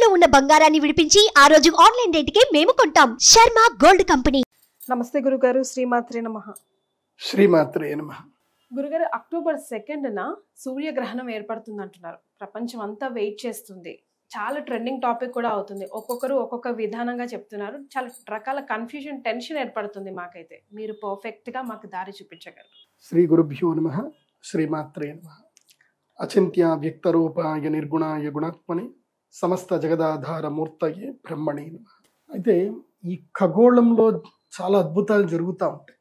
తాకట్టులో ఉన్న బంగారాన్ని విడిపించి ఆ రోజు ఆన్లైన్ రేటుకే మేము కొంటాం. Sharma gold company. నమస్తే గురుగారు. శ్రీమాత్రే నమః. శ్రీమాత్రే నమః. గురుగారు, అక్టోబర్ 2న సూర్యగ్రహణం ఏర్పడుతుంది అంటున్నారు. ప్రపంచం అంతా వెయిట్ చేస్తుంది. చాలా ట్రెండింగ్ టాపిక్ కూడా అవుతుంది. ఒక్కొక్కరు ఒక్కొక్క విధానంగా చెప్తున్నారు. చాలా రకాల కన్ఫ్యూజన్, టెన్షన్ ఏర్పడుతుంది. మాకైతే మీరు పర్ఫెక్ట్గా మాకు దారి చూపించగలరు. శ్రీ గురుభ్యో నమః. శ్రీమాత్రే నమః. అచింత్య వ్యక్తరూపాయ నిర్గుణాయ గుణాత్మని సమస్త జగదాధార మూర్తయే బ్రహ్మణే నమః. అయితే ఈ ఖగోళంలో చాలా అద్భుతాలు జరుగుతూ ఉంటాయి.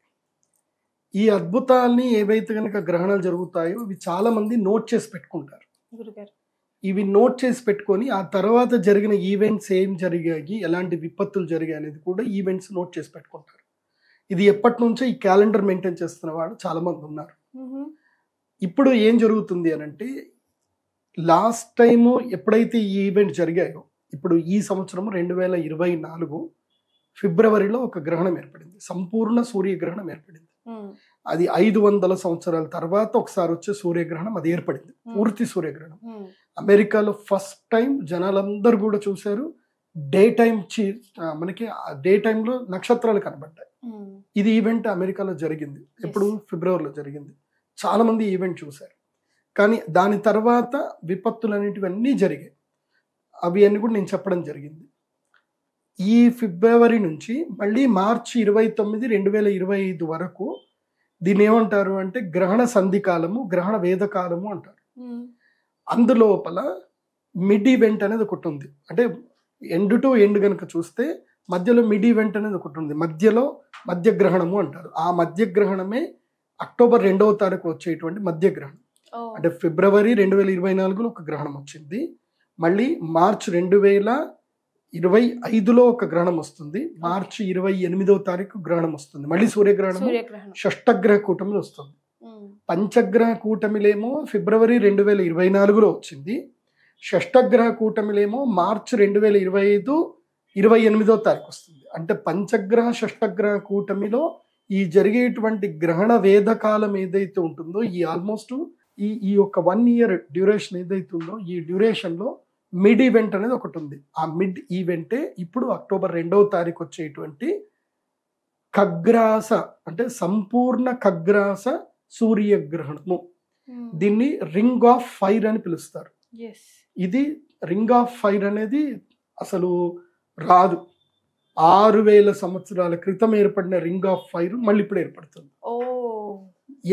ఈ అద్భుతాల్ని ఏవైతే కనుక గ్రహణాలు జరుగుతాయో అవి చాలా మంది నోట్ చేసి పెట్టుకుంటారు. గురుగారు, ఇవి నోట్ చేసి పెట్టుకొని ఆ తర్వాత జరిగిన ఈవెంట్స్ ఏం జరిగాయి, ఎలాంటి విపత్తులు జరిగాయి అనేది కూడా ఈవెంట్స్ నోట్ చేసి పెట్టుకుంటారు. ఇది ఎప్పటి నుంచో ఈ క్యాలెండర్ మెయింటైన్ చేస్తున్న వాళ్ళు చాలా మంది ఉన్నారు. ఇప్పుడు ఏం జరుగుతుంది అని అంటే, లాస్ట్ టైము ఎప్పుడైతే ఈ ఈవెంట్ జరిగాయో, ఇప్పుడు ఈ సంవత్సరం 2024 ఫిబ్రవరిలో ఒక గ్రహణం ఏర్పడింది. సంపూర్ణ సూర్యగ్రహణం ఏర్పడింది. అది 500 సంవత్సరాల తర్వాత ఒకసారి వచ్చే సూర్యగ్రహణం అది ఏర్పడింది. పూర్తి సూర్యగ్రహణం అమెరికాలో ఫస్ట్ టైం జనాలందరూ కూడా చూశారు. మనకి డే టైంలో నక్షత్రాలు కనబడ్డాయి. ఇది ఈవెంట్ అమెరికాలో జరిగింది. ఎప్పుడు? ఫిబ్రవరిలో జరిగింది. చాలా మంది ఈవెంట్ చూశారు. కానీ దాని తర్వాత విపత్తులు అనేటివన్నీ జరిగాయి. అవి అన్ని కూడా నేను చెప్పడం జరిగింది. ఈ ఫిబ్రవరి నుంచి మళ్ళీ మార్చి 29, 2025 వరకు దీన్ని ఏమంటారు అంటే గ్రహణ సంధికాలము, గ్రహణ వేదకాలము అంటారు. అందులోపల మిడ్ ఈవెంట్ అనేది ఒకటి ఉంది. అంటే ఎండ్ టు ఎండ్ కనుక చూస్తే మధ్యలో మిడ్ ఈవెంట్ అనేది ఒకటి ఉంది. మధ్యలో మధ్యగ్రహణము అంటారు. ఆ మధ్యగ్రహణమే అక్టోబర్ 2వ తారీఖు వచ్చేటువంటి మధ్యగ్రహణం. అంటే ఫిబ్రవరి 2024లో ఒక గ్రహణం వచ్చింది. మళ్ళీ మార్చ్ 2025లో ఒక గ్రహణం వస్తుంది. మార్చి 28వ తారీఖు గ్రహణం వస్తుంది. మళ్ళీ సూర్యగ్రహణం షష్టగ్రహ కూటమిలో వస్తుంది. పంచగ్రహ కూటమిలేమో ఫిబ్రవరి 2024లో వచ్చింది. షష్టగ్రహ కూటమిలేమో మార్చి 2025 28వ తారీఖు వస్తుంది. అంటే పంచగ్రహ షష్టగ్రహ కూటమిలో ఈ జరిగేటువంటి గ్రహణ వేదకాలం ఏదైతే ఉంటుందో, ఈ ఆల్మోస్ట్ ఈ యొక్క 1 year డ్యూరేషన్ ఏదైతే ఉందో, ఈ డ్యూరేషన్లో మిడ్ ఈవెంట్ అనేది ఒకటి ఉంది. ఆ మిడ్ ఈవెంటే ఇప్పుడు అక్టోబర్ 2వ తారీఖు వచ్చేటువంటి ఖగ్రాస, అంటే సంపూర్ణ ఖగ్రాస సూర్యగ్రహణము. దీన్ని రింగ్ ఆఫ్ ఫైర్ అని పిలుస్తారు. ఇది రింగ్ ఆఫ్ ఫైర్ అనేది అసలు రాదు. 6000 సంవత్సరాల క్రితం ఏర్పడిన రింగ్ ఆఫ్ ఫైర్ మళ్ళీ ఇప్పుడు ఏర్పడుతుంది.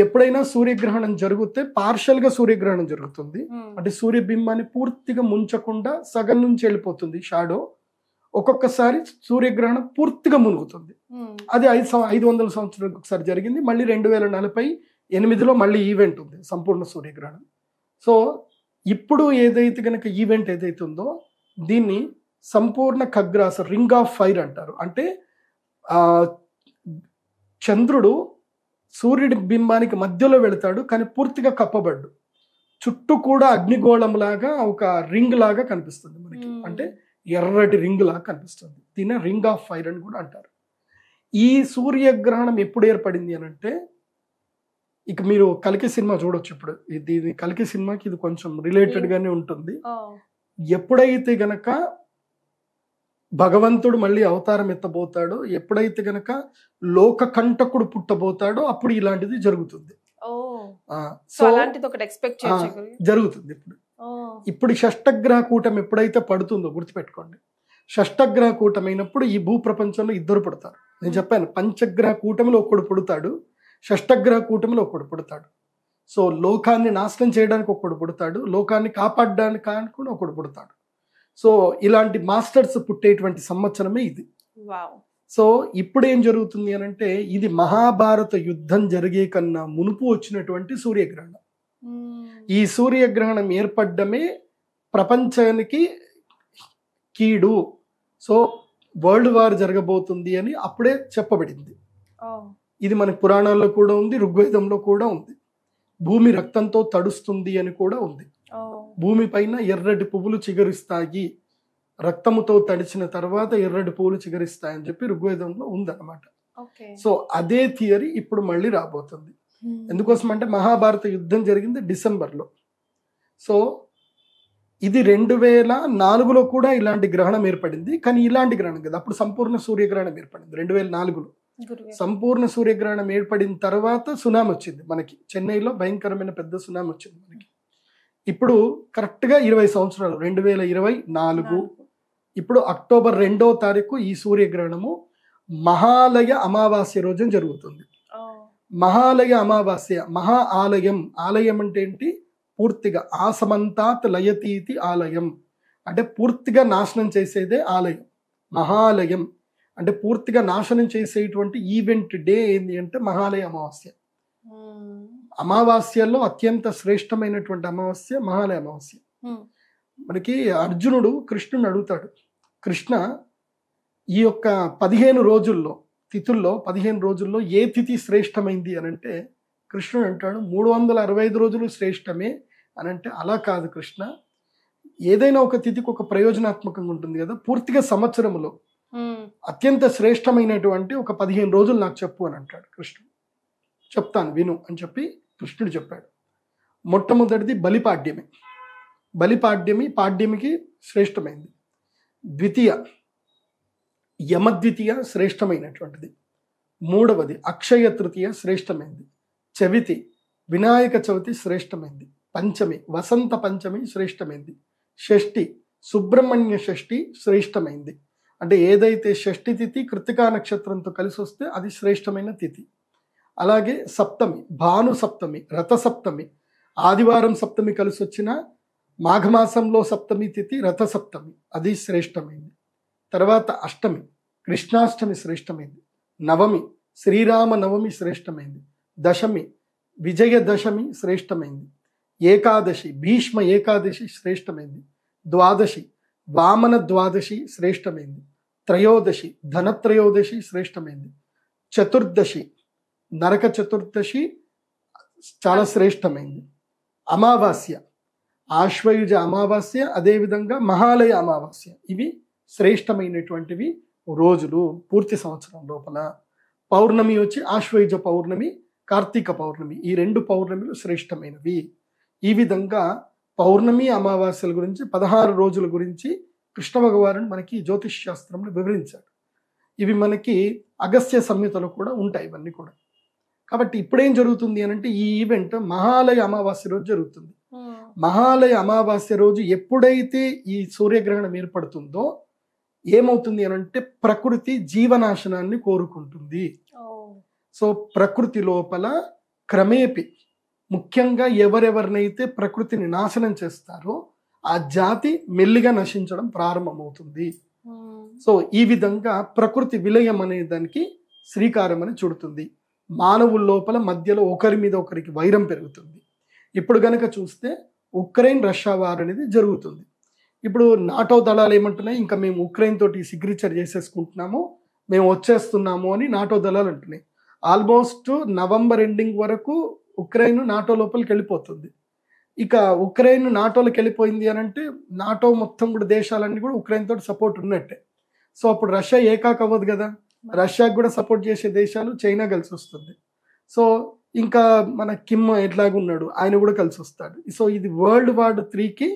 ఎప్పుడైనా సూర్యగ్రహణం జరిగితే పార్షల్ గా సూర్యగ్రహణం జరుగుతుంది. అంటే సూర్యబింబాన్ని పూర్తిగా ముంచకుండా సగం నుంచి వెళ్ళిపోతుంది షాడో. ఒక్కొక్కసారి సూర్యగ్రహణం పూర్తిగా మునుగుతుంది. అది 500 సంవత్సరాలకు ఒకసారి జరిగింది. మళ్ళీ 2048లో మళ్ళీ ఈవెంట్ ఉంది, సంపూర్ణ సూర్యగ్రహణం. సో ఇప్పుడు ఏదైతే కనుక ఈవెంట్ ఏదైతే ఉందో దీన్ని సంపూర్ణ ఖగ్రాస రింగ్ ఆఫ్ ఫైర్ అంటారు. అంటే చంద్రుడు సూర్యుడి బింబానికి మధ్యలో వెళతాడు, కానీ పూర్తిగా కప్పబడ్డు. చుట్టూ కూడా అగ్నిగోళం లాగా ఒక రింగ్ లాగా కనిపిస్తుంది మనకి. అంటే ఎర్రటి రింగ్ లాగా కనిపిస్తుంది. దీన్ని రింగ్ ఆఫ్ ఫైర్ అని కూడా అంటారు. ఈ సూర్యగ్రహణం ఎప్పుడు ఏర్పడింది అని అంటే, ఇక మీరు కల్కి సినిమా చూడొచ్చు. ఇప్పుడు ఇది కల్కి సినిమాకి ఇది కొంచెం రిలేటెడ్ గానే ఉంటుంది. ఎప్పుడైతే గనక భగవంతుడు మళ్ళీ అవతారం ఎత్తబోతాడో, ఎప్పుడైతే గనక లోక కంటకుడు పుట్టబోతాడో అప్పుడు ఇలాంటిది జరుగుతుంది. జరుగుతుంది. ఇప్పుడు షష్టగ్రహ కూటమి ఎప్పుడైతే పడుతుందో గుర్తుపెట్టుకోండి. షష్టగ్రహ కూటమి అయినప్పుడు ఈ భూప్రపంచంలో 2 పుడతారు. నేను చెప్పాను, పంచగ్రహ కూటమిలో ఒకడు పుడతాడు, షష్టగ్రహ కూటమిలో ఒకడు పుడతాడు. సో లోకాన్ని నాశనం చేయడానికి ఒకడు పుడతాడు, లోకాన్ని కాపాడడానికి కూడా ఒకడు పుడతాడు. సో ఇలాంటి మాస్టర్స్ పుట్టేటువంటి సంవత్సరమే ఇది. సో ఇప్పుడు ఏం జరుగుతుంది అని అంటే, ఇది మహాభారత యుద్ధం జరిగే కన్నా మునుపు వచ్చినటువంటి సూర్యగ్రహణం. ఈ సూర్యగ్రహణం ఏర్పడ్డమే ప్రపంచానికి కీడు. సో వరల్డ్ వార్ జరగబోతుంది అని అప్పుడే చెప్పబడింది. ఇది మన పురాణాల్లో కూడా ఉంది, ఋగ్వేదంలో కూడా ఉంది. భూమి రక్తంతో తడుస్తుంది అని కూడా ఉంది. భూమి పైన ఎర్రటి పువ్వులు చిగురిస్తాయి, రక్తముతో తడిచిన తర్వాత ఎర్రటి పువ్వులు చిగురిస్తాయని చెప్పి ఋగ్వేదంలో ఉందన్నమాట. సో అదే థియరీ ఇప్పుడు మళ్ళీ రాబోతుంది. ఎందుకోసం అంటే మహాభారత యుద్ధం జరిగింది డిసెంబర్లో. సో ఇది 2004లో కూడా ఇలాంటి గ్రహణం ఏర్పడింది, కానీ ఇలాంటి గ్రహణం కదా, అప్పుడు సంపూర్ణ సూర్యగ్రహణం ఏర్పడింది 2004లో. సంపూర్ణ సూర్యగ్రహణం ఏర్పడిన తర్వాత సునామీ వచ్చింది మనకి, చెన్నైలో భయంకరమైన పెద్ద సునామీ వచ్చింది మనకి. ఇప్పుడు కరెక్ట్గా 20 సంవత్సరాలు 2024, ఇప్పుడు అక్టోబర్ 2వ తారీఖు ఈ సూర్యగ్రహణము మహాలయ అమావాస్య రోజున జరుగుతుంది. మహాలయ అమావాస్య, మహా ఆలయం, ఆలయం అంటే ఏంటి, పూర్తిగా ఆసమంతాత్ లయతీతి ఆలయం అంటే పూర్తిగా నాశనం చేసేదే ఆలయం. మహాలయం అంటే పూర్తిగా నాశనం చేసేటువంటి ఈవెంట్ డే ఏంటి అంటే మహాలయ అమావాస్య. అమావాస్యలో అత్యంత శ్రేష్టమైనటువంటి అమావాస్య మహాలయ అమావాస్య. మనకి అర్జునుడు కృష్ణుని అడుగుతాడు, కృష్ణ ఈ యొక్క 15 రోజుల్లో తిథుల్లో 15 రోజుల్లో ఏ తిథి శ్రేష్టమైంది అని అంటే కృష్ణుడు అంటాడు 365 రోజులు శ్రేష్టమే అని అంటే, అలా కాదు కృష్ణ, ఏదైనా ఒక తిథికి ఒక ప్రయోజనాత్మకంగా ఉంటుంది కదా, పూర్తిగా సంవత్సరంలో అత్యంత శ్రేష్టమైనటువంటి ఒక 15 రోజులు నాకు చెప్పు అని అంటాడు కృష్ణుడు. చెప్తాను విను అని చెప్పి కృష్ణుడు చెప్పాడు. మొట్టమొదటిది బలిపాడ్యమి. పాడ్యమికి శ్రేష్టమైంది. ద్వితీయ యమద్వితీయ శ్రేష్టమైనటువంటిది. మూడవది అక్షయ తృతీయ శ్రేష్టమైంది. చవితి వినాయక చవితి శ్రేష్టమైంది. పంచమి వసంత పంచమి శ్రేష్టమైంది. షష్ఠి సుబ్రహ్మణ్య షష్ఠి శ్రేష్టమైంది. అంటే ఏదైతే షష్ఠి తిథి కృతికా నక్షత్రంతో కలిసి వస్తే అది శ్రేష్టమైన తిథి. అలాగే సప్తమి భాను సప్తమి, రథ సప్తమి, ఆదివారం సప్తమి కలిసి వచ్చిన మాఘమాసంలో సప్తమి తిథి రథ సప్తమి, అది శ్రేష్టమైంది. తర్వాత అష్టమి కృష్ణాష్టమి శ్రేష్టమైంది. నవమి శ్రీరామ నవమి శ్రేష్టమైంది. దశమి విజయదశమి శ్రేష్టమైంది. ఏకాదశి భీష్మ ఏకాదశి శ్రేష్టమైంది. ద్వాదశి వామన ద్వాదశి శ్రేష్టమైంది. త్రయోదశి ధనత్రయోదశి శ్రేష్టమైంది. చతుర్దశి నరక చతుర్దశి చాలా శ్రేష్టమైంది. అమావాస్య ఆశ్వయుజ అమావాస్య, అదేవిధంగా మహాలయ అమావాస్య, ఇవి శ్రేష్టమైనటువంటివి రోజులు పూర్తి సంవత్సరం లోపల. పౌర్ణమి వచ్చి ఆశ్వయుజ పౌర్ణమి, కార్తీక పౌర్ణమి, ఈ 2 పౌర్ణమిలు శ్రేష్టమైనవి. ఈ విధంగా పౌర్ణమి అమావాస్యల గురించి 16 రోజుల గురించి కృష్ణ భగవానుడు మనకి జ్యోతిష్ శాస్త్రంలో వివరించాడు. ఇవి మనకి అగస్త్య సంహితలో కూడా ఉంటాయి ఇవన్నీ కూడా. కాబట్టి ఇప్పుడేం జరుగుతుంది అని అంటే ఈ ఈవెంట్ మహాలయ అమావాస్య రోజు జరుగుతుంది. మహాలయ అమావాస్య రోజు ఎప్పుడైతే ఈ సూర్యగ్రహణం ఏర్పడుతుందో ఏమవుతుంది అని అంటే ప్రకృతి జీవనాశనాన్ని కోరుకుంటుంది. సో ప్రకృతి లోపల క్రమేపి ముఖ్యంగా ఎవరెవరినైతే ప్రకృతిని నాశనం చేస్తారో ఆ జాతి మెల్లిగా నశించడం ప్రారంభమవుతుంది. సో ఈ విధంగా ప్రకృతి విలయం అనే దానికి శ్రీకారం అని చుడుతుంది. మానవుల లోపల మధ్యలో ఒకరి మీద ఒకరికి వైరం పెరుగుతుంది. ఇప్పుడు గనక చూస్తే ఉక్రెయిన్ రష్యా వార్ అనేది జరుగుతుంది. ఇప్పుడు నాటో దళాలు ఏమంటున్నాయి, ఇంకా మేము ఉక్రెయిన్ తోటి సిగ్నేచర్ చేసేసుకుంటున్నాము, మేము వచ్చేస్తున్నాము అని నాటో దళాలు అంటున్నాయి. ఆల్మోస్ట్ నవంబర్ ఎండింగ్ వరకు ఉక్రెయిన్ నాటో లోపలికి వెళ్ళిపోతుంది. ఇక ఉక్రెయిన్ నాటోలోకి వెళ్ళిపోయింది అని అంటే నాటో మొత్తం కూడా దేశాలన్నీ కూడా ఉక్రెయిన్ తోటి సపోర్ట్ ఉన్నట్టే. సో అప్పుడు రష్యా ఏకాక అవ్వదు కదా, రష్యాకి కూడా సపోర్ట్ చేసే దేశాలు చైనా కలిసి వస్తుంది. సో ఇంకా మన కిమ్ ఎట్లాగున్నాడు, ఆయన కూడా కలిసి వస్తాడు. సో ఇది వరల్డ్ వార్ 3కి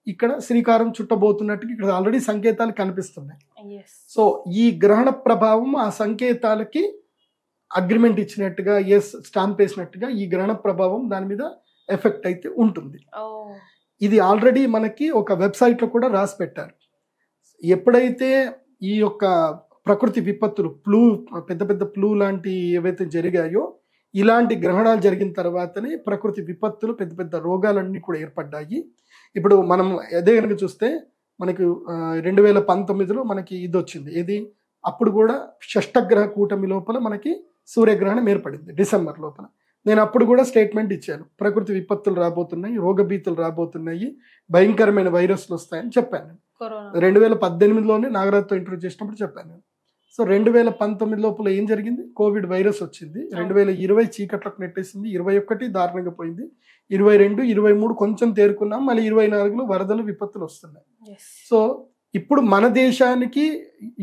ఇక్కడ శ్రీకారం చుట్టబోతున్నట్టుగా ఇక్కడ ఆల్రెడీ సంకేతాలు కనిపిస్తున్నాయి. సో ఈ గ్రహణ ప్రభావం ఆ సంకేతాలకి అగ్రిమెంట్ ఇచ్చినట్టుగా, స్టాంప్ వేసినట్టుగా ఈ గ్రహణ ప్రభావం దాని మీద ఎఫెక్ట్ అయితే ఉంటుంది. ఇది ఆల్రెడీ మనకి ఒక వెబ్సైట్లో కూడా రాసి పెట్టారు. ఎప్పుడైతే ఈ యొక్క ప్రకృతి విపత్తులు పెద్ద పెద్ద ఫ్లూ లాంటి ఏవైతే జరిగాయో ఇలాంటి గ్రహణాలు జరిగిన తర్వాతనే ప్రకృతి విపత్తులు పెద్ద పెద్ద రోగాలన్నీ కూడా ఏర్పడ్డాయి. ఇప్పుడు మనం అదే కనుక చూస్తే మనకి 2019లో మనకి ఇది వచ్చింది, ఏది అప్పుడు కూడా షష్టగ్రహ కూటమి లోపల మనకి సూర్యగ్రహణం ఏర్పడింది డిసెంబర్ లోపల. నేను అప్పుడు కూడా స్టేట్మెంట్ ఇచ్చాను, ప్రకృతి విపత్తులు రాబోతున్నాయి, రోగభీతులు రాబోతున్నాయి, భయంకరమైన వైరస్లు వస్తాయని చెప్పాను. 2018లోనే నాగరాజ్తో ఇంటర్వ్యూ చేసినప్పుడు చెప్పాను. సో 2019 లోపల ఏం జరిగింది, కోవిడ్ వైరస్ వచ్చింది. 2020 చీకట్లకు నెట్టేసింది, 21 దారుణంగా పోయింది, 22, 23 కొంచెం తేరుకున్నాం, మళ్ళీ 24లో వరదలు విపత్తులు వస్తున్నాయి. సో ఇప్పుడు మన దేశానికి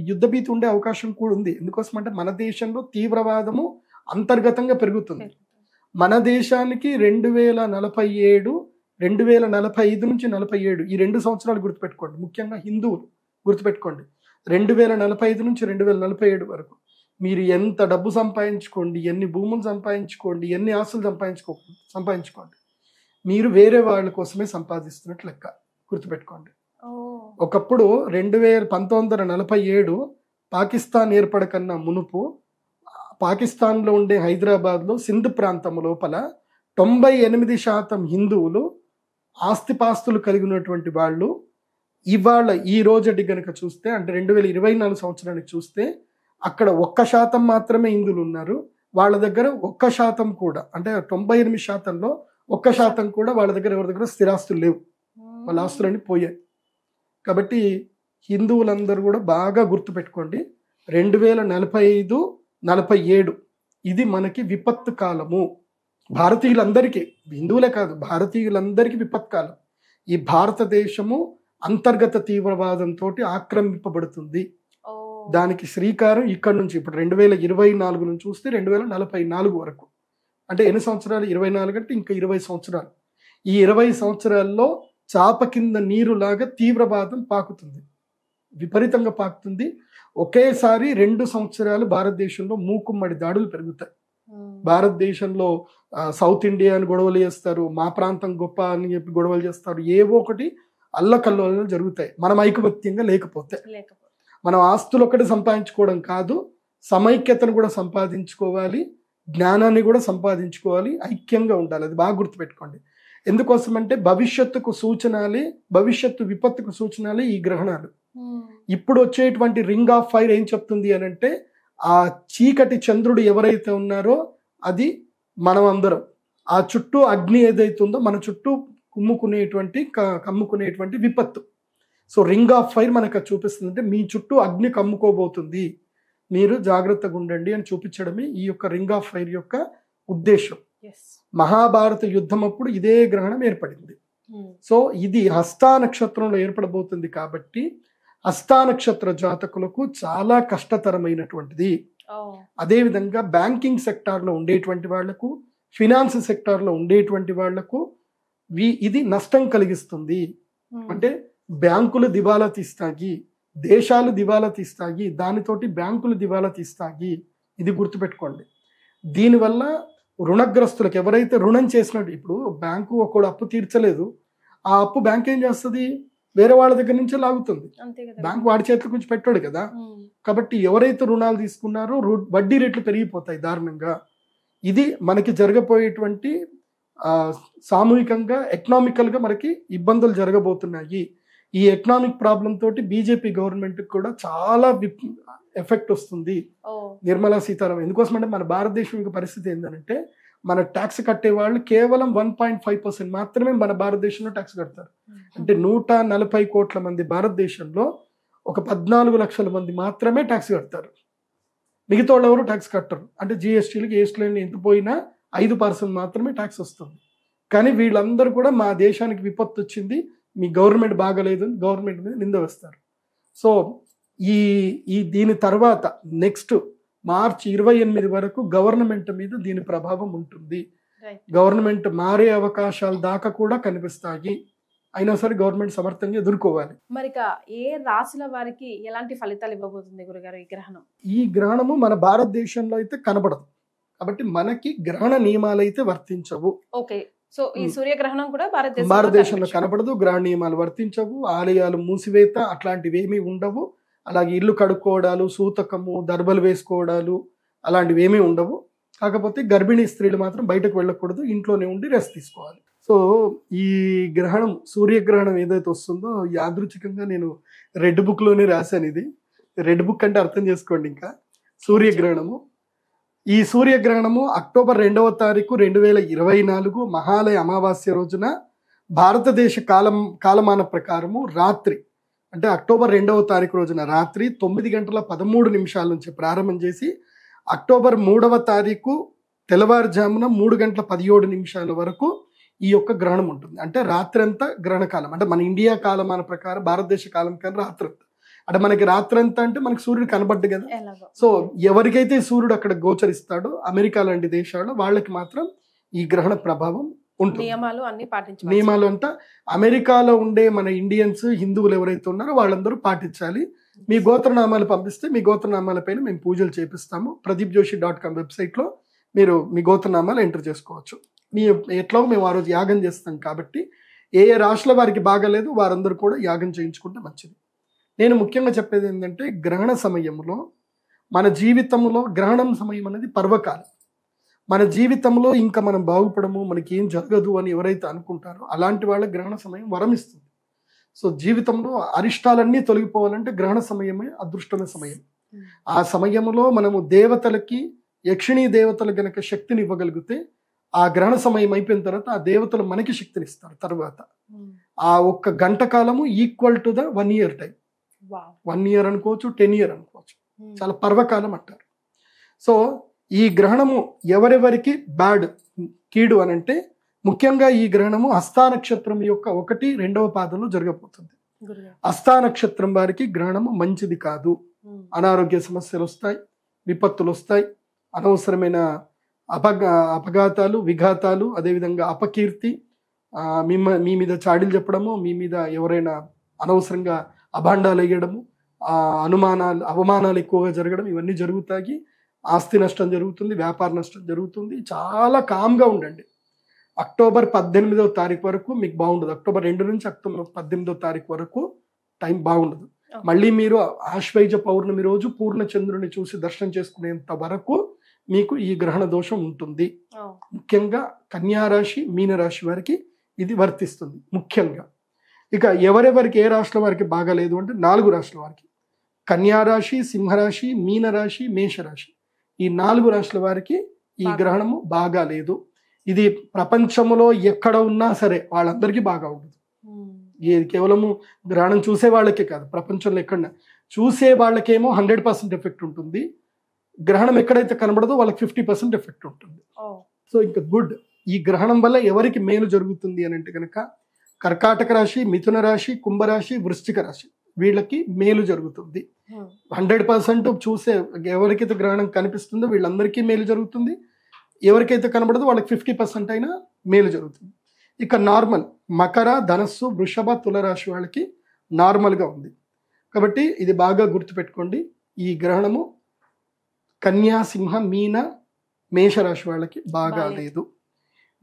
యుద్ధ భీతి ఉండే అవకాశం కూడా ఉంది. ఎందుకోసం అంటే మన దేశంలో తీవ్రవాదము అంతర్గతంగా పెరుగుతుంది. మన దేశానికి 2047 2045 నుంచి 47 ఈ 2 సంవత్సరాలు గుర్తుపెట్టుకోండి. ముఖ్యంగా హిందువులు గుర్తుపెట్టుకోండి. 2045 నుంచి 2047 వరకు మీరు ఎంత డబ్బు సంపాదించుకోండి, ఎన్ని భూములు సంపాదించుకోండి, ఎన్ని ఆస్తులు సంపాదించుకోండి, మీరు వేరే వాళ్ళ కోసమే సంపాదిస్తున్నట్లు లెక్క. గుర్తుపెట్టుకోండి. ఒకప్పుడు 1947 పాకిస్తాన్ ఏర్పడకన్నా మునుపు పాకిస్తాన్లో ఉండే హైదరాబాద్లో సింధ్ ప్రాంతం లోపల 98% హిందువులు ఆస్తిపాస్తులు కలిగినటువంటి వాళ్ళు. ఇవాళ ఈ రోజటి కనుక చూస్తే అంటే 2024 సంవత్సరానికి చూస్తే అక్కడ 1% మాత్రమే హిందువులు ఉన్నారు. వాళ్ళ దగ్గర 1% కూడా అంటే 98%లో 1% కూడా వాళ్ళ దగ్గర ఎవరి దగ్గర స్థిరాస్తులు లేవు. వాళ్ళ ఆస్తులన్నీ పోయాయి. కాబట్టి హిందువులందరూ కూడా బాగా గుర్తుపెట్టుకోండి. 2045-47 ఇది మనకి విపత్తు కాలము. భారతీయులందరికీ, హిందువులే కాదు భారతీయులందరికీ విపత్కాలం. ఈ భారతదేశము అంతర్గత తీవ్రవాదంతో ఆక్రమింపబడుతుంది. దానికి శ్రీకారం ఇక్కడ నుంచి ఇప్పుడు 2024 నుంచి చూస్తే 2044 వరకు అంటే ఎన్ని సంవత్సరాలు? 24 అంటే ఇంకా 20 సంవత్సరాలు. ఈ 20 సంవత్సరాల్లో చాప కింద నీరులాగా తీవ్రవాదం పాకుతుంది, విపరీతంగా పాకుతుంది. ఒకేసారి 2 సంవత్సరాలు భారతదేశంలో మూకుమ్మడి దాడులు పెరుగుతాయి. భారతదేశంలో సౌత్ ఇండియా అని గొడవలు చేస్తారు, మా ప్రాంతం గొప్ప అని చెప్పి గొడవలు చేస్తారు. ఏవో ఒకటి అల్లకల్లోలు జరుగుతాయి మనం ఐకమత్యంగా లేకపోతే. మనం ఆస్తులు ఒకటి సంపాదించుకోవడం కాదు, సమైక్యతను కూడా సంపాదించుకోవాలి, జ్ఞానాన్ని కూడా సంపాదించుకోవాలి, ఐక్యంగా ఉండాలి. అది బాగా గుర్తుపెట్టుకోండి. ఎందుకోసం అంటే భవిష్యత్తుకు సూచనలే, భవిష్యత్తు విపత్తుకు సూచనలే ఈ గ్రహణాలు. ఇప్పుడు వచ్చేటువంటి రింగ్ ఆఫ్ ఫైర్ ఏం చెప్తుంది అని అంటే ఆ చీకటి చంద్రుడు ఎవరైతే ఉన్నారో అది మనం అందరం. ఆ చుట్టూ అగ్ని ఏదైతుందో మన చుట్టూ కమ్ముకునేటువంటి విపత్తు. సో రింగ్ ఆఫ్ ఫైర్ మనకు చూపిస్తుంది. అంటే మీ చుట్టూ అగ్ని కమ్ముకోబోతుంది, మీరు జాగ్రత్తగా ఉండండి అని చూపించడమే ఈ యొక్క రింగ్ ఆఫ్ ఫైర్ యొక్క ఉద్దేశం. మహాభారత యుద్ధం అప్పుడు ఇదే గ్రహణం ఏర్పడింది. సో ఇది హస్తా నక్షత్రంలో ఏర్పడబోతుంది కాబట్టి హస్తా నక్షత్ర జాతకులకు చాలా కష్టతరమైనటువంటిది. అదేవిధంగా బ్యాంకింగ్ సెక్టార్లో ఉండేటువంటి వాళ్లకు, ఫినాన్స్ సెక్టార్లో ఉండేటువంటి వాళ్లకు ఇది నష్టం కలిగిస్తుంది. అంటే బ్యాంకులు దివాలా తీస్తాయి, దేశాలు దివాలా తీస్తాయి, దానితోటి బ్యాంకులు దివాలా తీస్తాయి. ఇది గుర్తుపెట్టుకోండి. దీనివల్ల రుణగ్రస్తులకు ఎవరైతే రుణం చేసినట్టు, ఇప్పుడు బ్యాంకు ఒకడు అప్పు తీర్చలేదు, ఆ అప్పు బ్యాంక్ ఏం చేస్తుంది? వేరే వాళ్ళ దగ్గర నుంచే లాగుతుంది. బ్యాంక్ వాడి చేతుల నుంచి పెట్టాడు కదా. కాబట్టి ఎవరైతే రుణాలు తీసుకున్నారో వడ్డీ రేట్లు పెరిగిపోతాయి దారుణంగా. ఇది మనకి జరగబోయేటువంటి సామూహికంగా ఎకనామికల్గా మనకి ఇబ్బందులు జరగబోతున్నాయి. ఈ ఎకనామిక్ ప్రాబ్లం తోటి బీజేపీ గవర్నమెంట్ కూడా చాలా ఎఫెక్ట్ వస్తుంది. నిర్మలా సీతారామన్ ఎందుకోసం అంటే మన భారతదేశం యొక్క పరిస్థితి ఏంటంటే మన ట్యాక్స్ కట్టే వాళ్ళు కేవలం 1.5% మాత్రమే మన భారతదేశంలో ట్యాక్స్ కడతారు. అంటే 140 కోట్ల మంది భారతదేశంలో ఒక 14 లక్షల మంది మాత్రమే ట్యాక్స్ కడతారు. మిగతా వాళ్ళు ఎవరు ట్యాక్స్ కట్టరు. అంటే జిఎస్టీలకి ఏస్టీలకి ఎంత పోయినా 5% మాత్రమే ట్యాక్స్ వస్తుంది. కానీ వీళ్ళందరూ కూడా మా దేశానికి విపత్తు వచ్చింది, మీ గవర్నమెంట్ బాగలేదు అని గవర్నమెంట్ మీద నింద వేస్తారు. సో దీని తర్వాత నెక్స్ట్ మార్చి 28 వరకు గవర్నమెంట్ మీద దీని ప్రభావం ఉంటుంది. గవర్నమెంట్ మారే అవకాశాలు దాకా కూడా కనిపిస్తాయి. అయినా సరే గవర్నమెంట్ సమర్థంగా ఎదుర్కోవాలి. మరి ఏ రాశుల వారికి ఎలాంటి ఫలితాలు ఇవ్వబోతుంది గురుగారు ఈ గ్రహణం? ఈ గ్రహణము మన భారతదేశంలో అయితే కనబడదు కాబట్టి మనకి గ్రహణ నియమాలు అయితే వర్తించవు. ఓకే, సో ఈ సూర్యగ్రహణం కూడా భారతదేశంలో కనబడదు, గ్రహణ నియమాలు వర్తించవు, ఆలయాలు మూసివేత అట్లాంటివి ఏమీ ఉండవు. అలాగే ఇల్లు కడుక్కోవడాలు, సూతకము, దర్బలు వేసుకోవడాలు అలాంటివి ఏమీ ఉండవు. కాకపోతే గర్భిణీ స్త్రీలు మాత్రం బయటకు వెళ్ళకూడదు, ఇంట్లోనే ఉండి రెస్ట్ తీసుకోవాలి. సో ఈ గ్రహణం సూర్యగ్రహణం ఏదైతే వస్తుందో యాదృచ్ఛికంగా నేను రెడ్ బుక్లోనే రాశాను. ఇది రెడ్ బుక్ అంటే అర్థం చేసుకోండి. ఇంకా సూర్యగ్రహణము, ఈ సూర్యగ్రహణము అక్టోబర్ 2వ తారీఖు 2024 మహాలయ అమావాస్య రోజున భారతదేశ కాలమాన ప్రకారము రాత్రి అంటే అక్టోబర్ 2వ తారీఖు రోజున రాత్రి 9:13 నుంచి ప్రారంభం చేసి అక్టోబర్ 3వ తారీఖు తెల్లవారుజామున 3:17 వరకు ఈ యొక్క గ్రహణం ఉంటుంది. అంటే రాత్రి అంతా గ్రహణ కాలం. అంటే మన ఇండియా కాలమాన ప్రకారం భారతదేశ కాలం కానీ రాత్రి అంతా. అంటే మనకి రాత్రి అంతా అంటే మనకి సూర్యుడు కనబడ్డు కదా. సో ఎవరికైతే సూర్యుడు అక్కడ గోచరిస్తాడో అమెరికా లాంటి దేశాల్లో వాళ్ళకి మాత్రం ఈ గ్రహణ ప్రభావం ఉంటుంది. నియమాలు అన్ని పాటించాలి. నియమాలు అంతా అమెరికాలో ఉండే మన ఇండియన్స్ హిందువులు ఎవరైతే ఉన్నారో వాళ్ళందరూ పాటించాలి. మీ గోత్రనామాలు పంపిస్తే మీ గోత్రనామాలపైన మేము పూజలు చేపిస్తాము. pradeepjoshi.com వెబ్సైట్లో మీరు మీ గోత్రనామాలు ఎంటర్ చేసుకోవచ్చు. మీ ఎట్లా మేము ఆ రోజు యాగం చేస్తాం కాబట్టి ఏ ఏ రాశుల వారికి బాగాలేదు వారందరూ కూడా యాగం చేయించుకుంటే మంచిది. నేను ముఖ్యంగా చెప్పేది ఏంటంటే గ్రహణ సమయంలో మన జీవితంలో గ్రహణం సమయం అనేది పర్వకాలం. మన జీవితంలో ఇంకా మనం బాగుపడము, మనకి ఏం జరగదు అని ఎవరైతే అనుకుంటారో అలాంటి వాళ్ళ గ్రహణ సమయం వరం ఇస్తుంది. సో జీవితంలో అరిష్టాలన్నీ తొలగిపోవాలంటే గ్రహణ సమయమే అదృష్టమైన సమయం. ఆ సమయంలో మనము దేవతలకి యక్షిణీ దేవతలు గనక శక్తిని ఇవ్వగలిగితే ఆ గ్రహణ సమయం అయిపోయిన తర్వాత ఆ దేవతలు మనకి శక్తిని ఇస్తారు. తర్వాత ఆ ఒక్క గంట కాలము equal to the 1 year time. 1 year అనుకోవచ్చు, 10 year అనుకోవచ్చు. చాలా పర్వకాలం అంటారు. సో ఈ గ్రహణము ఎవరెవరికి బ్యాడ్ కీడు అని అంటే ముఖ్యంగా ఈ గ్రహణము హస్తా నక్షత్రం యొక్క 1, 2వ పాదంలో జరగబోతుంది. హస్తా నక్షత్రం వారికి గ్రహణము మంచిది కాదు. అనారోగ్య సమస్యలు వస్తాయి, విపత్తులు వస్తాయి, అనవసరమైన అపఘాతాలు, విఘాతాలు, అదేవిధంగా అపకీర్తి, మీ మీద చాడీలు చెప్పడము, మీ మీద ఎవరైనా అనవసరంగా అభాండాలు వేయడము, అవమానాలు ఎక్కువగా జరగడం, ఇవన్నీ జరుగుతాయి. ఆస్తి నష్టం జరుగుతుంది, వ్యాపార నష్టం జరుగుతుంది. చాలా కామ్గా ఉండండి. అక్టోబర్ 18వ తారీఖు వరకు మీకు బాగుండదు. అక్టోబర్ 2 నుంచి అక్టోబర్ 18వ తారీఖు వరకు టైం బాగుండదు. మళ్ళీ మీరు ఆశ్వయుజ పౌర్ణమి రోజు పూర్ణ చంద్రుని చూసి దర్శనం చేసుకునేంత వరకు మీకు ఈ గ్రహణ దోషం ఉంటుంది. ముఖ్యంగా కన్యారాశి, మీనరాశి వారికి ఇది వర్తిస్తుంది ముఖ్యంగా. ఇక ఎవరెవరికి ఏ రాశుల వారికి బాగాలేదు అంటే 4 రాశుల వారికి, కన్యారాశి, సింహరాశి, మీనరాశి, మేషరాశి, ఈ 4 రాశుల వారికి ఈ గ్రహణము బాగాలేదు. ఇది ప్రపంచంలో ఎక్కడ ఉన్నా సరే వాళ్ళందరికీ బాగా ఉండదు. ఇది కేవలము గ్రహణం చూసే వాళ్ళకే కాదు, ప్రపంచంలో ఎక్కడ చూసే వాళ్ళకేమో 100% ఎఫెక్ట్ ఉంటుంది. గ్రహణం ఎక్కడైతే కనబడదో వాళ్ళకి 50% ఎఫెక్ట్ ఉంటుంది. సో ఇంకా గుడ్. ఈ గ్రహణం వల్ల ఎవరికి మేలు జరుగుతుంది అని అంటే కనుక కర్కాటక రాశి, మిథున రాశి, కుంభరాశి, వృశ్చిక రాశి వీళ్ళకి మేలు జరుగుతుంది. 100% చూసే ఎవరికైతే గ్రహణం కనిపిస్తుందో వీళ్ళందరికీ మేలు జరుగుతుంది. ఎవరికైతే కనబడదో వాళ్ళకి 50% అయినా మేలు జరుగుతుంది. ఇక నార్మల్ మకర, ధనస్సు, వృషభ, తులరాశి వాళ్ళకి నార్మల్గా ఉంది. కాబట్టి ఇది బాగా గుర్తుపెట్టుకోండి. ఈ గ్రహణము కన్యా, సింహ, మీన, మేషరాశి వాళ్ళకి బాగా లేదు.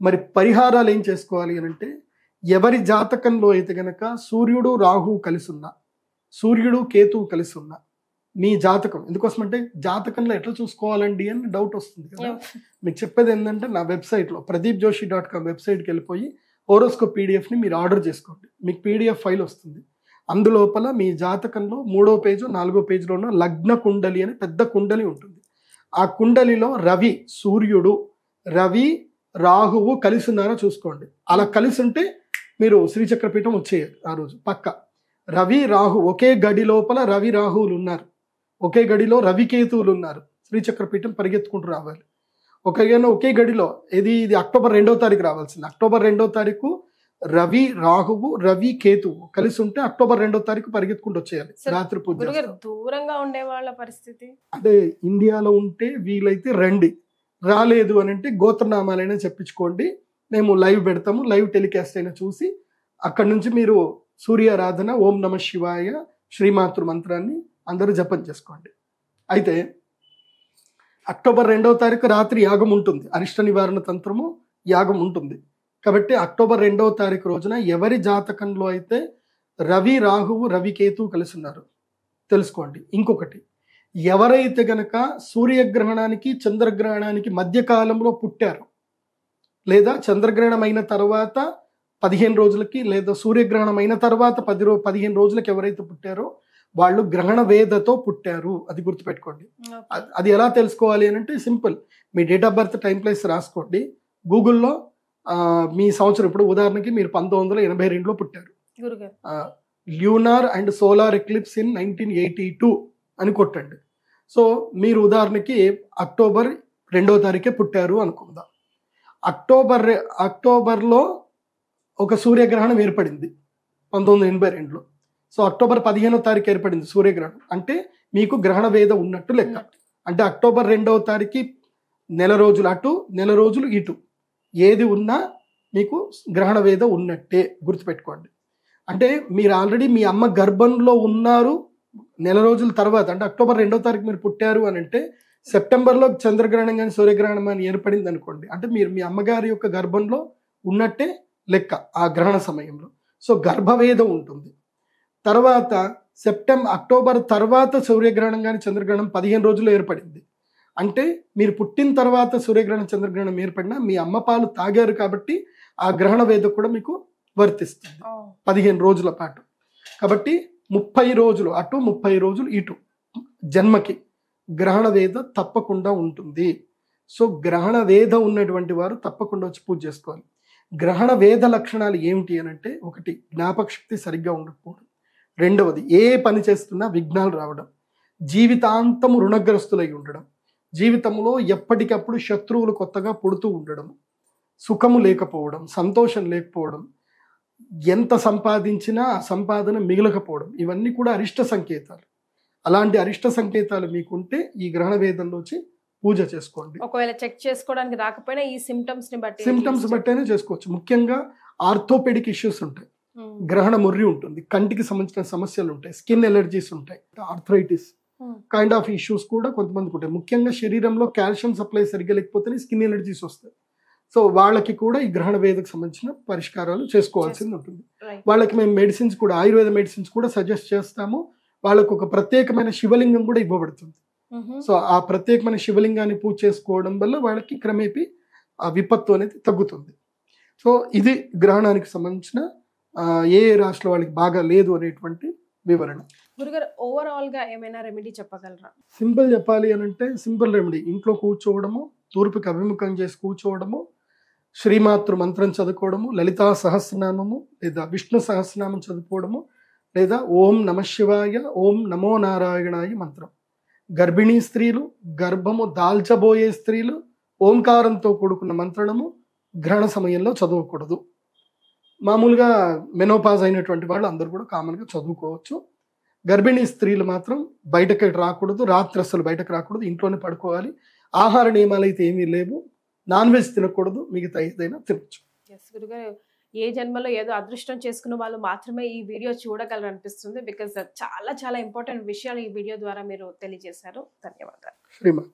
మరి పరిహారాలు ఏం చేసుకోవాలి అని అంటే ఎవరి జాతకంలో అయితే గనక సూర్యుడు, రాహువు కలిసి ఉన్నా, సూర్యుడు, కేతువు కలిసి ఉన్నా మీ జాతకం, ఎందుకోసమంటే జాతకంలో ఎట్లా చూసుకోవాలండి అని డౌట్ వస్తుంది కదా. మీకు చెప్పేది ఏంటంటే నా వెబ్సైట్లో pradeepjoshi.com వెబ్సైట్కి వెళ్ళిపోయి హోరోస్కోప్ పీడిఎఫ్ని మీరు ఆర్డర్ చేసుకోండి. మీకు పీడిఎఫ్ ఫైల్ వస్తుంది. అందులోపల మీ జాతకంలో 3వ పేజు 4వ పేజీలో ఉన్న లగ్న కుండలి అని పెద్ద కుండలి ఉంటుంది. ఆ కుండలిలో రవి, సూర్యుడు, రవి, రాహువు కలిసి ఉన్నారో చూసుకోండి. అలా కలిసి ఉంటే మీరు శ్రీచక్రపీఠం వచ్చేయాలి ఆ రోజు పక్క. రవి, రాహు ఒకే గడి లోపల రవి, రాహువులు ఉన్నారు, ఒకే గడిలో రవికేతువులు ఉన్నారు, శ్రీచక్రపీఠం పరిగెత్తుకుంటూ రావాలి. ఒకే గడిలో ఇది అక్టోబర్ 2వ తారీఖు రావాల్సింది. అక్టోబర్ 2వ తారీఖు రవి, రాహువు, రవి, కేతువు కలిసి ఉంటే అక్టోబర్ 2వ తారీఖు పరిగెత్తుకుంటూ వచ్చేయాలి. రాత్రి పూజ. దూరంగా ఉండే వాళ్ళ పరిస్థితి అంటే ఇండియాలో ఉంటే వీలైతే రండి, రాలేదు అని అంటే గోత్రనామాలైనా చెప్పించుకోండి. మేము లైవ్ పెడతాము, లైవ్ టెలికాస్ట్ అయినా చూసి అక్కడి నుంచి మీరు సూర్యారాధన, ఓం నమ శివాయ, శ్రీమాతృ మంత్రాన్ని అందరూ జపం చేసుకోండి. అయితే అక్టోబర్ 2వ తారీఖు రాత్రి యాగం ఉంటుంది, అరిష్ట నివారణ తంత్రము యాగం ఉంటుంది. కాబట్టి అక్టోబర్ 2వ తారీఖు రోజున ఎవరి జాతకంలో అయితే రవి, రాహువు, రవి, కేతువు కలిసి ఉన్నారు తెలుసుకోండి. ఇంకొకటి, ఎవరైతే గనక సూర్యగ్రహణానికి చంద్రగ్రహణానికి మధ్యకాలంలో పుట్టారో, లేదా చంద్రగ్రహణం అయిన తర్వాత 15 రోజులకి, లేదా సూర్యగ్రహణం అయిన తర్వాత 15 రోజులకి ఎవరైతే పుట్టారో వాళ్ళు గ్రహణ వేదతో పుట్టారు. అది గుర్తుపెట్టుకోండి. అది ఎలా తెలుసుకోవాలి అని అంటే simple, me date of birth, time, place రాసుకోండి. గూగుల్లో మీ సంవత్సరం, ఇప్పుడు ఉదాహరణకి మీరు 1982లో పుట్టారు, lunar and solar eclipse in 1982 అని కొట్టండి. సో మీరు ఉదాహరణకి అక్టోబర్ 2వ తారీఖే పుట్టారు అనుకుందాం. అక్టోబర్లో ఒక సూర్యగ్రహణం ఏర్పడింది 1982లో. సో అక్టోబర్ 15వ తారీఖు ఏర్పడింది సూర్యగ్రహణం. అంటే మీకు గ్రహణ వేద ఉన్నట్టు లెక్క. అంటే అక్టోబర్ 2వ తారీఖు నెల రోజులు అటు, నెల రోజులు ఇటు, ఏది ఉన్నా మీకు గ్రహణ వేద ఉన్నట్టే, గుర్తుపెట్టుకోండి. అంటే మీరు ఆల్రెడీ మీ అమ్మ గర్భంలో ఉన్నారు, నెల రోజుల తర్వాత అంటే అక్టోబర్ 2వ తారీఖు మీరు పుట్టారు అని అంటే సెప్టెంబర్లో చంద్రగ్రహణం కానీ సూర్యగ్రహణం అని ఏర్పడింది అనుకోండి, అంటే మీరు మీ అమ్మగారి యొక్క గర్భంలో ఉన్నట్టే లెక్క ఆ గ్రహణ సమయంలో. సో గర్భవేదం ఉంటుంది. తర్వాత అక్టోబర్ తర్వాత సూర్యగ్రహణం కానీ చంద్రగ్రహణం 15 రోజుల్లో ఏర్పడింది. అంటే మీరు పుట్టిన తర్వాత సూర్యగ్రహణం చంద్రగ్రహణం ఏర్పడినా మీ అమ్మ పాలు తాగారు కాబట్టి ఆ గ్రహణ వేద కూడా మీకు వర్తిస్తుంది 15 రోజుల పాటు. కాబట్టి 30 రోజులు అటు 30 రోజులు ఇటు జన్మకి గ్రహణ వేద తప్పకుండా ఉంటుంది. సో గ్రహణ వేద ఉన్నటువంటి వారు తప్పకుండా వచ్చి పూజ చేసుకోవాలి. గ్రహణ వేద లక్షణాలు ఏమిటి అని అంటే, ఒకటి జ్ఞాపక శక్తి సరిగ్గా ఉండకపోవడం, రెండవది ఏ పని చేస్తున్నా విఘ్నాలు రావడం, జీవితాంతము రుణగ్రస్తులై ఉండడం, జీవితంలో ఎప్పటికప్పుడు శత్రువులు కొత్తగా పుడుతూ ఉండడం, సుఖము లేకపోవడం, సంతోషం లేకపోవడం, ఎంత సంపాదించినా ఆ సంపాదన మిగలకపోవడం, ఇవన్నీ కూడా అరిష్ట సంకేతాలు. అలాంటి అరిష్ట సంకేతాలు మీకుంటే ఈ గ్రహణ వేదంలోచి పూజ చేసుకోండి. ఒకవేళ చెక్ చేసుకోవడానికి రాకపోయినా ఈ సిమ్టమ్స్ బట్టేనే చేసుకోవచ్చు. ముఖ్యంగా ఆర్థోపెడిక్ ఇష్యూస్ ఉంటాయి, గ్రహణ ముర్రి ఉంటుంది, కంటికి సంబంధించిన సమస్యలు ఉంటాయి, స్కిన్ ఎలర్జీస్ ఉంటాయి, ఆర్థరైటిస్ కైండ్ ఆఫ్ ఇష్యూస్ కూడా కొంతమందికి ఉంటాయి. ముఖ్యంగా శరీరంలో కాల్షియం సప్లై సరిగ్గా లేకపోతేనే స్కిన్ ఎలర్జీస్ వస్తాయి. సో వాళ్ళకి కూడా ఈ గ్రహణ వేదకు సంబంధించిన పరిష్కారాలు చేసుకోవాల్సింది ఉంటుంది. వాళ్ళకి మేము మెడిసిన్స్ కూడా, ఆయుర్వేద మెడిసిన్స్ కూడా సజెస్ట్ చేస్తాము. వాళ్ళకు ఒక ప్రత్యేకమైన శివలింగం కూడా ఇవ్వబడుతుంది. సో ఆ ప్రత్యేకమైన శివలింగాన్ని పూజ చేసుకోవడం వల్ల వాళ్ళకి క్రమేపీ ఆ విపత్తు అనేది తగ్గుతుంది. సో ఇది గ్రహణానికి సంబంధించిన ఏ రాశిలో వాళ్ళకి బాగా లేదు అనేటువంటి వివరణ. గురుగారు ఓవరాల్ గా ఏమైనా రెమెడీ చెప్పగలరా? సింపుల్ చెప్పాలి అని అంటే సింపుల్ రెమెడీ, ఇంట్లో కూర్చోవడము, తూర్పుకి అభిముఖం చేసి కూర్చోవడము, శ్రీమాతృ మంత్రం చదువుకోవడము, లలితా సహస్రనామము లేదా విష్ణు సహస్రనామం చదువుకోవడము, లేదా ఓం నమ శివాయ, ఓం నమో నారాయణాయ మంత్రం. గర్భిణీ స్త్రీలు, గర్భము దాల్చబోయే స్త్రీలు ఓంకారంతో కూడుకున్న మంత్రణము గ్రహణ సమయంలో చదవకూడదు. మామూలుగా మెనోపాజ్ అయినటువంటి వాళ్ళు అందరూ కూడా కామన్గా చదువుకోవచ్చు. గర్భిణీ స్త్రీలు మాత్రం బయటకి రాకూడదు, రాత్రి అసలు బయటకు రాకూడదు, ఇంట్లోనే పడుకోవాలి. ఆహార నియమాలు అయితే ఏమీ లేవు, నాన్ వెజ్ తినకూడదు, మిగతా ఏదైనా తినచ్చు. గురుగారు ఏ జన్మలో ఏదో అదృష్టం చేసుకున్న వాళ్ళు మాత్రమే ఈ వీడియో చూడగలరు అనిపిస్తుంది. బికాజ్ చాలా చాలా ఇంపార్టెంట్ విషయాలు ఈ వీడియో ద్వారా మీరు తెలియజేశారు. ధన్యవాదాలు. శ్రీమాత.